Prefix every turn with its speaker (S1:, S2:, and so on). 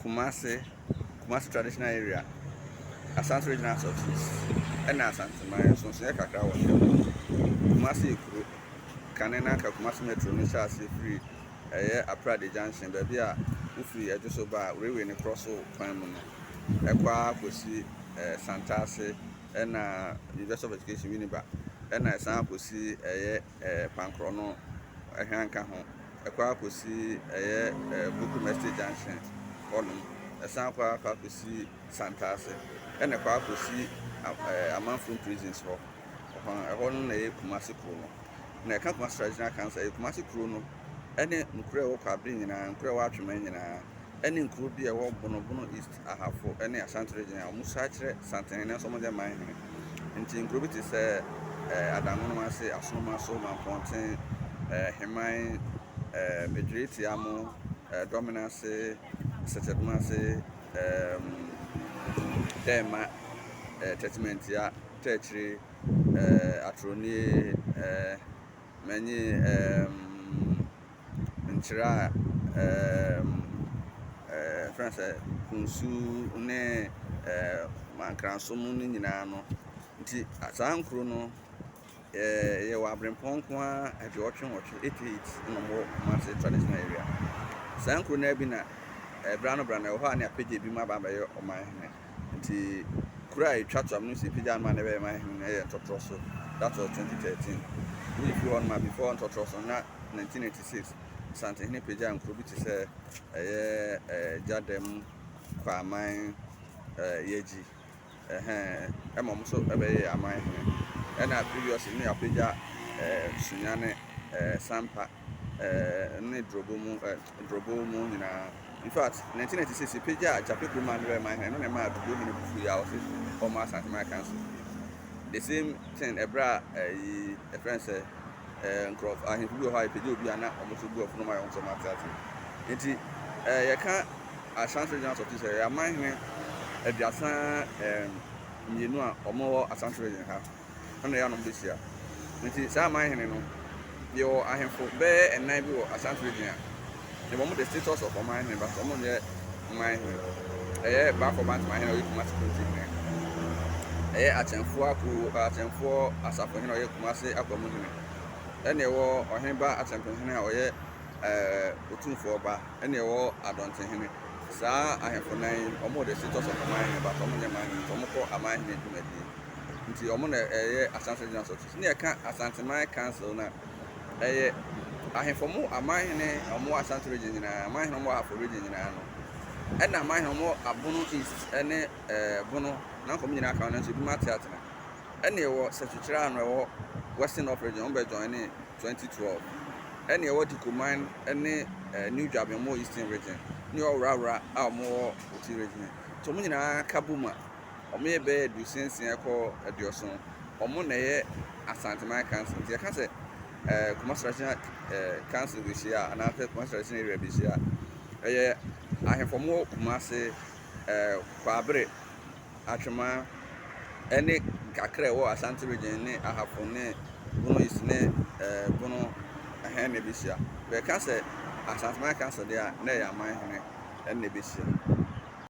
S1: Kumasi traditional area, Asante Regional Office, and Asante Maya, so Kakra was Kumasi Kuru, Kanena Kumasi Metro, Nishasi free, a Prade Junction, baby, Ufi, Ajusoba, Railway, and Crosso, Pamon, Equa, Pussy, Santase, and University of Education Uniba, and I saw Pussy, Pancrono, a Hanka home, Equa Pussy, Buku Mestre Junction. A sample to see Santase, and a car to see a month from prisons for a one Kumasi Chrono. And I can't master regional council, Kumasi Chrono, any Nuclear cabin and Nuclear watchman, any could be a walk Bonobono East. I have for any Asante Regional Musache, Santana, some of their mind. And to include it is Adamasi, Asoma, Soma, Fontaine, Hemai, Medritiamo, Dominance. Settlements, Dema, Testamentia, Tetri, Atroni, many Inchira, France, Kunsu, Ne, Mancransumun in Ano, San Chrono, you are Brimponqua at the auction or 88 in a more massive traditional area. San Chronebina. Brano Ohana PJ Bima Bamba or my nti Kura chat of Nusi Pijan Man ever my Totroso. That was 2013. If you want my before Totroso, not 1986. Santa Hene Pijan Krubiti say Jadem Kwamine Yeji. So a mine. And I previously near Pija Sunyane Sampa ne Drobomu in in fact, 1996, Pija, Japiku man, my hand, and my women of 3 hours, almost at my council. The same thing, a bra, a friend said, Croft, I have to go high, Pijubiana, almost to go from my own tomato. Indeed, I can't, I shan't read out of this area. My hand, a Jassa, you know, or more a century and a half. And they are not this year. It is my hand, you I have for bear and neighbor a century. The moment the status of my name, but someone yet my back for my hand, you must continue. At and for as a for him, you must say, any war or him back at and or yet two for bar, any war I don't think him. Sir, I have for 9 or more the status of my name, but someone your mind, Tomoko, a mind into your money a Asante Johnson. Near Asante my council now. I have for more a mine or more Asante region, a mine or more for region in Ano. And a mine or more a Bono East, any Bono, non communal account to be Matata. Any war such a Chiran or Western Operation by joining 2012. Any what you could mine any new job in more Eastern region, New Rara, or more Uti region. So Munina Kabuma, or maybe do sense in a call at your son, or Monet Asante my council. I can say. Kumasi Council this year, and after Kumasi area this year, I have for more Kumasi, Kwabre, Achama, any Kakre or Asante region, I have for ne, Bono is ne, Bono, a hand this year. We can say, Asante my council there, nay, my hand, and this year.